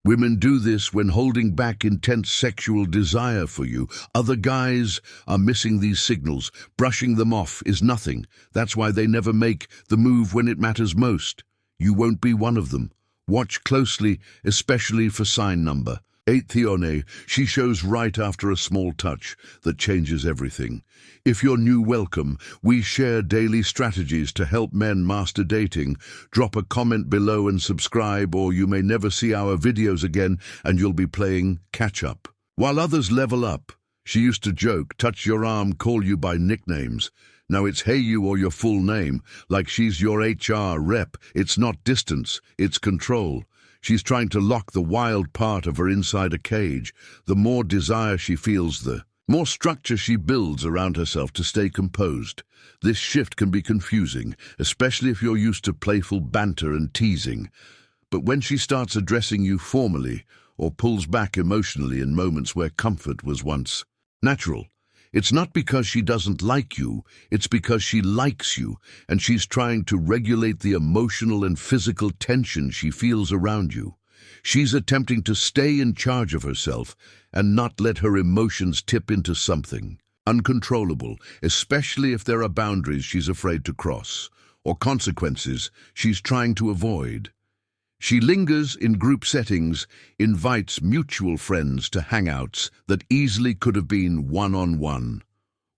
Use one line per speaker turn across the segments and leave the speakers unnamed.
Women do this when holding back intense sexual desire for you. Other guys are missing these signals. Brushing them off is nothing. That's why they never make the move when it matters most. You won't be one of them. Watch closely, especially for sign number 8. She shows right after a small touch that changes everything. If you're new, welcome. We share daily strategies to help men master dating. Drop a comment below and subscribe, or you may never see our videos again and you'll be playing catch-up. While others level up, she used to joke, touch your arm, call you by nicknames. Now it's hey you or your full name, like she's your HR rep. It's not distance, it's control. She's trying to lock the wild part of her inside a cage. The more desire she feels, the more structure she builds around herself to stay composed. This shift can be confusing, especially if you're used to playful banter and teasing. But when she starts addressing you formally or pulls back emotionally in moments where comfort was once natural, it's not because she doesn't like you, it's because she likes you, and she's trying to regulate the emotional and physical tension she feels around you. She's attempting to stay in charge of herself and not let her emotions tip into something uncontrollable, especially if there are boundaries she's afraid to cross, or consequences she's trying to avoid. She lingers in group settings, invites mutual friends to hangouts that easily could have been one-on-one.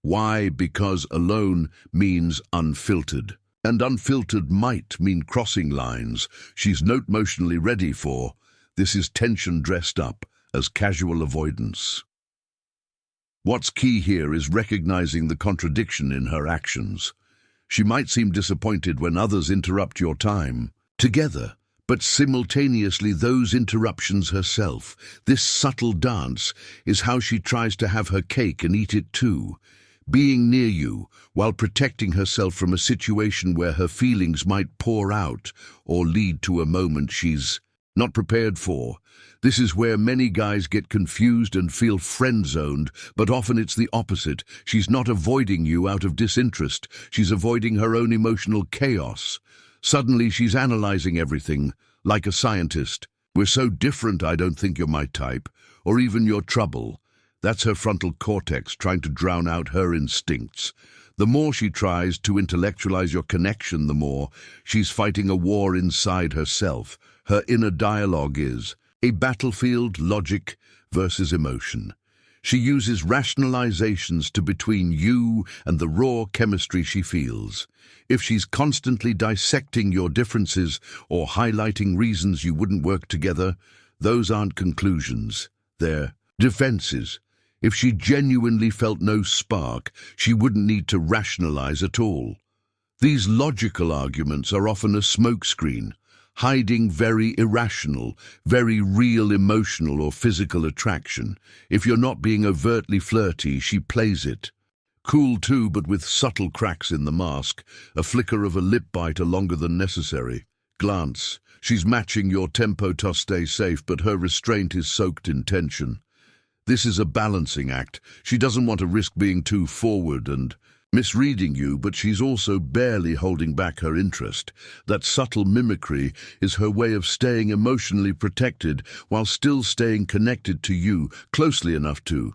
Why? Because alone means unfiltered, and unfiltered might mean crossing lines she's not emotionally ready for. This is tension dressed up as casual avoidance. What's key here is recognizing the contradiction in her actions. She might seem disappointed when others interrupt your time together, but simultaneously those interruptions herself. This subtle dance is how she tries to have her cake and eat it too, being near you while protecting herself from a situation where her feelings might pour out or lead to a moment she's not prepared for. This is where many guys get confused and feel friend-zoned, but often it's the opposite. She's not avoiding you out of disinterest. She's avoiding her own emotional chaos. Suddenly she's analyzing everything, like a scientist. We're so different, I don't think you're my type, or even your trouble. That's her frontal cortex trying to drown out her instincts. The more she tries to intellectualize your connection, the more she's fighting a war inside herself. Her inner dialogue is a battlefield, logic versus emotion. She uses rationalizations to between you and the raw chemistry she feels. If she's constantly dissecting your differences or highlighting reasons you wouldn't work together, those aren't conclusions, they're defenses. If she genuinely felt no spark, she wouldn't need to rationalize at all. These logical arguments are often a smokescreen, hiding very irrational, very real emotional or physical attraction. If you're not being overtly flirty, she plays it. Cool too, but with subtle cracks in the mask, a flicker of a lip bite are longer than necessary. Glance. She's matching your tempo to stay safe, but her restraint is soaked in tension. This is a balancing act. She doesn't want to risk being too forward and misreading you, but she's also barely holding back her interest. That subtle mimicry is her way of staying emotionally protected while still staying connected to you, closely enough to.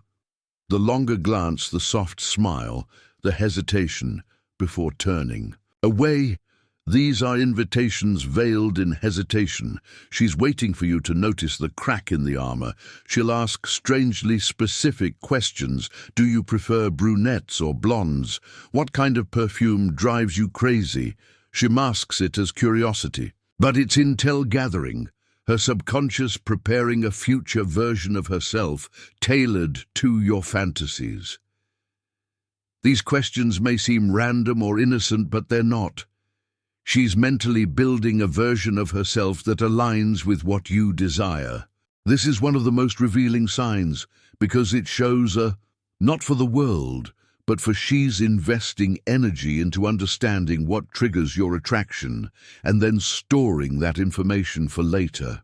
The longer glance, the soft smile, the hesitation before turning away. These are invitations veiled in hesitation. She's waiting for you to notice the crack in the armor. She'll ask strangely specific questions. Do you prefer brunettes or blondes? What kind of perfume drives you crazy? She masks it as curiosity. But it's intel gathering, her subconscious preparing a future version of herself tailored to your fantasies. These questions may seem random or innocent, but they're not. She's mentally building a version of herself that aligns with what you desire. This is one of the most revealing signs, because it shows not for the world, but for she's investing energy into understanding what triggers your attraction and then storing that information for later.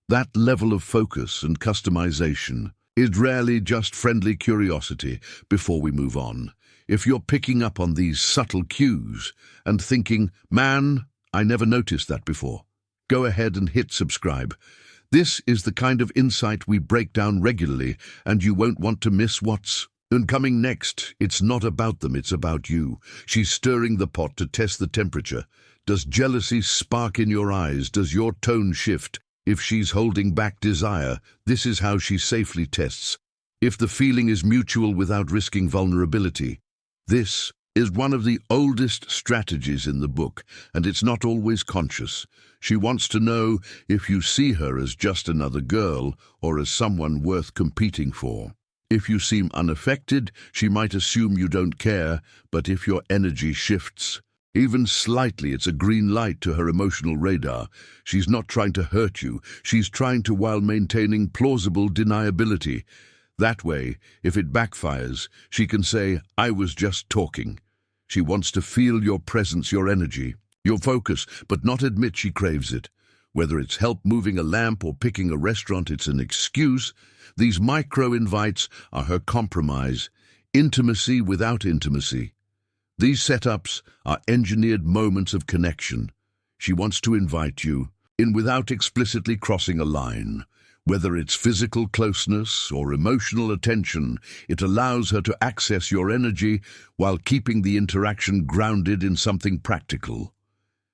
That level of focus and customization is rarely just friendly curiosity. Before we move on, if you're picking up on these subtle cues and thinking, man, I never noticed that before, go ahead and hit subscribe. This is the kind of insight we break down regularly, and you won't want to miss what's coming next. It's not about them, it's about you. She's stirring the pot to test the temperature. Does jealousy spark in your eyes? Does your tone shift? If she's holding back desire, this is how she safely tests. If the feeling is mutual without risking vulnerability. This is one of the oldest strategies in the book, and it's not always conscious. She wants to know if you see her as just another girl or as someone worth competing for. If you seem unaffected, she might assume you don't care, but if your energy shifts, even slightly, it's a green light to her emotional radar. She's not trying to hurt you, she's trying to while maintaining plausible deniability. That way, if it backfires, she can say, "I was just talking." She wants to feel your presence, your energy, your focus, but not admit she craves it. Whether it's help moving a lamp or picking a restaurant, it's an excuse. These micro-invites are her compromise, intimacy without intimacy. These setups are engineered moments of connection. She wants to invite you in without explicitly crossing a line. Whether it's physical closeness or emotional attention, it allows her to access your energy while keeping the interaction grounded in something practical.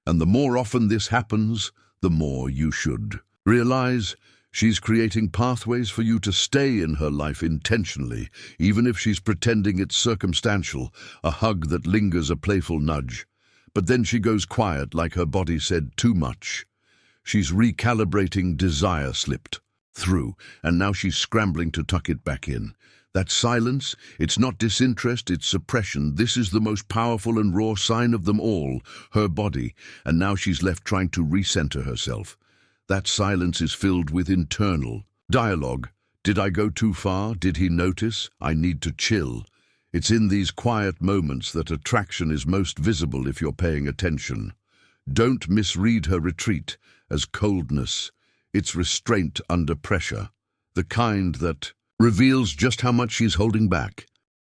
And the more often this happens, the more you should realize she's creating pathways for you to stay in her life intentionally, even if she's pretending it's circumstantial, a hug that lingers, a playful nudge. But then she goes quiet, like her body said too much. She's recalibrating, desire slipped through, and now she's scrambling to tuck it back in. That silence, it's not disinterest, it's suppression. This is the most powerful and raw sign of them all, her body, and now she's left trying to recenter herself. That silence is filled with internal dialogue. Did I go too far? Did he notice? I need to chill. It's in these quiet moments that attraction is most visible if you're paying attention. Don't misread her retreat as coldness. It's restraint under pressure, the kind that reveals just how much she's holding back.